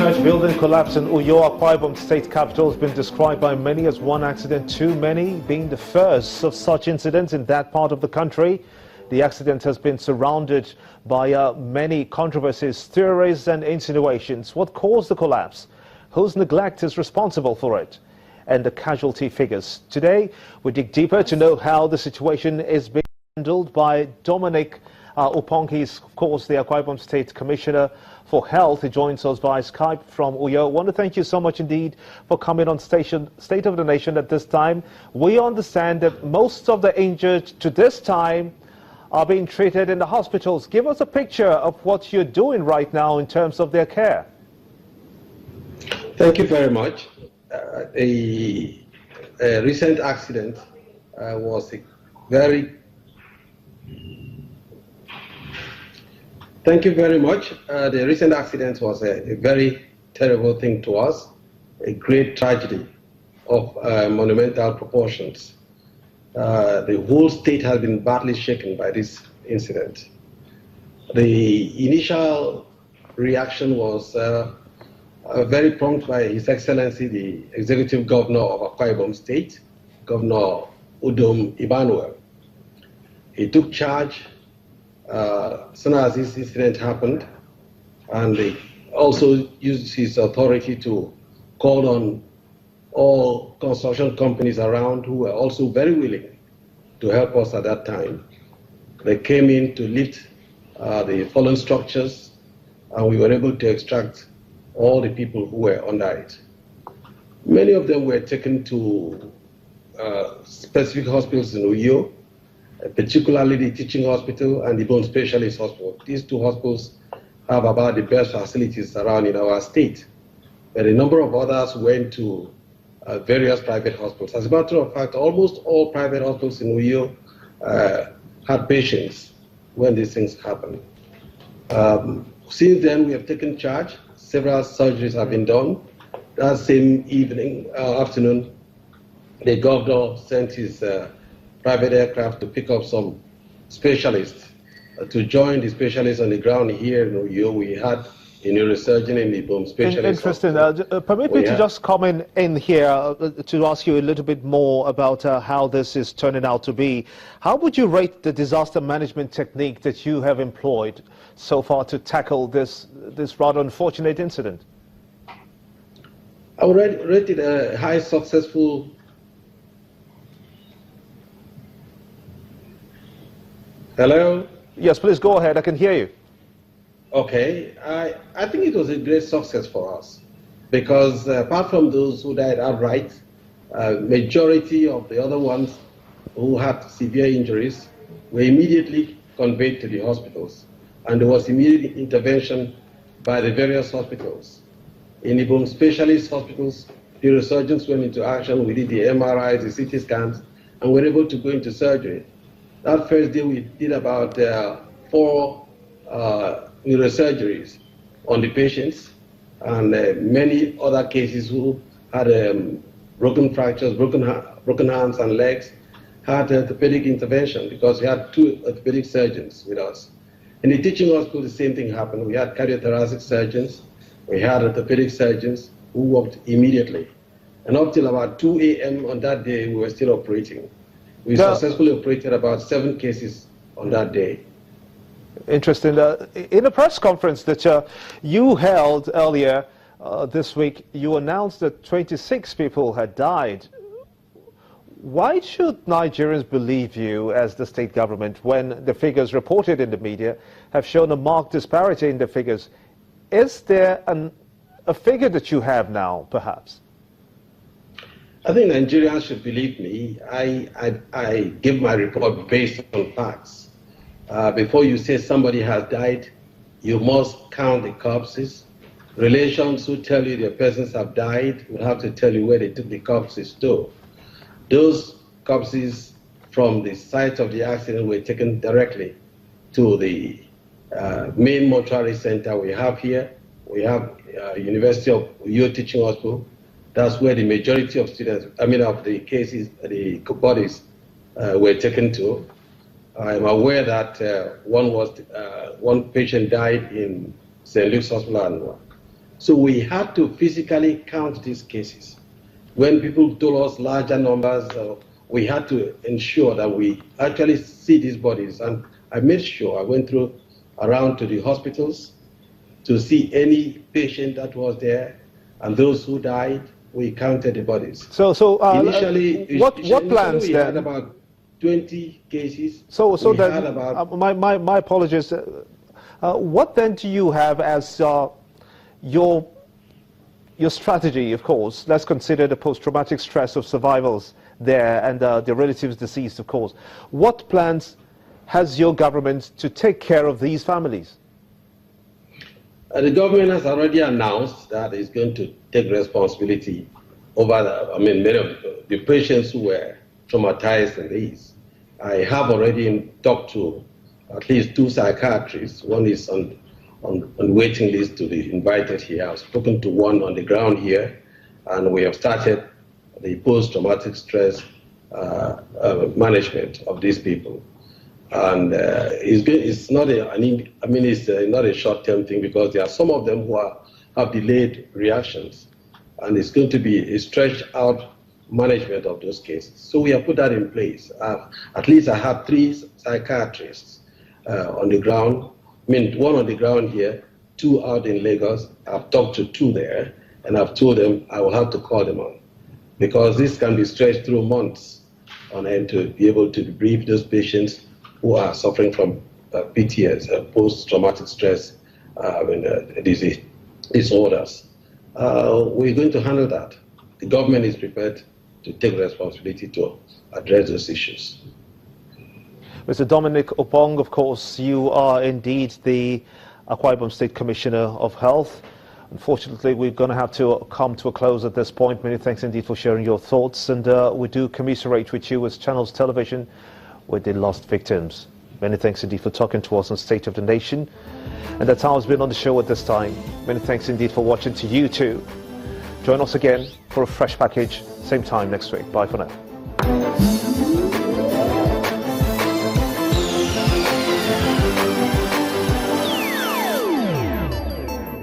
church building collapse in Uyo, Akwa Ibom state capital has been described by many as one accident too many, being the first of such incidents in that part of the country. The accident has been surrounded by many controversies, theories and insinuations. What caused the collapse? Whose neglect is responsible for it? And the casualty figures. Today, we dig deeper to know how the situation is being handled by Dominic. Ukpong. He's, of course, the Akwa Ibom State Commissioner for Health. He joins us via Skype from Uyo. I want to thank you so much indeed for coming on State of the Nation at this time. We understand that most of the injured to this time are being treated in the hospitals. Give us a picture of what you're doing right now in terms of their care. Thank you very much. A recent accident was a very... Thank you very much. The recent accident was a very terrible thing to us, a great tragedy of monumental proportions. The whole state has been badly shaken by this incident. The initial reaction was very prompt by His Excellency, the Executive Governor of Akwa Ibom State, Governor Udom Emmanuel. He took charge as soon as this incident happened, and he also used his authority to call on all construction companies around who were also very willing to help us at that time. They came in to lift the fallen structures, and we were able to extract all the people who were under it. Many of them were taken to specific hospitals in Uyo, particularly the teaching hospital and the bone specialist hospital. These two hospitals have about the best facilities around in our state. But a number of others went to various private hospitals. As a matter of fact, almost all private hospitals in Uyo had patients when these things happened. Since then, we have taken charge. Several surgeries have been done. That same afternoon, the governor sent his private aircraft to pick up some specialists to join the specialists on the ground here in Uyo. We had a neurosurgeon in the bone specialist. Interesting. Permit me to just come in here to ask you a little bit more about how this is turning out to be. How would you rate the disaster management technique that you have employed so far to tackle this rather unfortunate incident? I would rate it a high successful. Hello? Yes, please go ahead. I can hear you. Okay. I think it was a great success for us because apart from those who died outright, majority of the other ones who had severe injuries were immediately conveyed to the hospitals, and there was immediate intervention by the various hospitals. In the bone specialist hospitals, neurosurgeons went into action. We did the MRIs, the CT scans, and were able to go into surgery. That first day, we did about 4 neurosurgeries on the patients, and many other cases who had broken fractures, broken hands and legs, had orthopedic intervention because we had 2 orthopedic surgeons with us. In the teaching hospital, the same thing happened. We had cardiothoracic surgeons, we had orthopedic surgeons who worked immediately. And up till about 2 a.m. on that day, we were still operating. We successfully operated about 7 cases on that day. Interesting. In a press conference that you held earlier this week, you announced that 26 people had died. Why should Nigerians believe you as the state government when the figures reported in the media have shown a marked disparity in the figures? Is there a figure that you have now, perhaps? I think Nigerians should believe me. I give my report based on facts. Before you say somebody has died, you must count the corpses. Relations who tell you their persons have died will have to tell you where they took the corpses to. Those corpses from the site of the accident were taken directly to the main mortuary center we have here. We have University of Uyo Teaching Hospital. That's where the majority of students, of the cases, the bodies were taken to. I'm aware that one patient died in St. Luke's Hospital. So we had to physically count these cases. When people told us larger numbers, we had to ensure that we actually see these bodies. And I made sure I went around to the hospitals to see any patient that was there, and those who died, we counted the bodies. So initially, what plans we then? had about 20 cases. So then, my apologies. What then do you have as your strategy? Of course, let's consider the post-traumatic stress of survivors there and the relatives deceased, of course. What plans has your government to take care of these families? The government has already announced that it's going to take responsibility over many of the patients who were traumatized in these. I have already talked to at least 2 psychiatrists. One is on waiting list to be invited here. I've spoken to one on the ground here, and we have started the post-traumatic stress management of these people. And it's not not a short-term thing, because there are some of them who have delayed reactions, and it's going to be a stretched-out management of those cases. So we have put that in place. At least I have 3 psychiatrists on the ground. One on the ground here, 2 out in Lagos. I've talked to 2 there, and I've told them I will have to call them on, because this can be stretched through months on end to be able to debrief those patients who are suffering from PTS, post-traumatic stress disorders. We're going to handle that. The government is prepared to take responsibility to address those issues. Mr. Dominic Ukpong, of course, you are indeed the Akwa Ibom State Commissioner of Health. Unfortunately, we're going to have to come to a close at this point. Many thanks indeed for sharing your thoughts, and we do commiserate with you as Channels Television with the lost victims. Many thanks indeed for talking to us on State of the Nation. And that's how it's been on the show at this time. Many thanks indeed for watching to you too. Join us again for a fresh package, same time next week. Bye for now.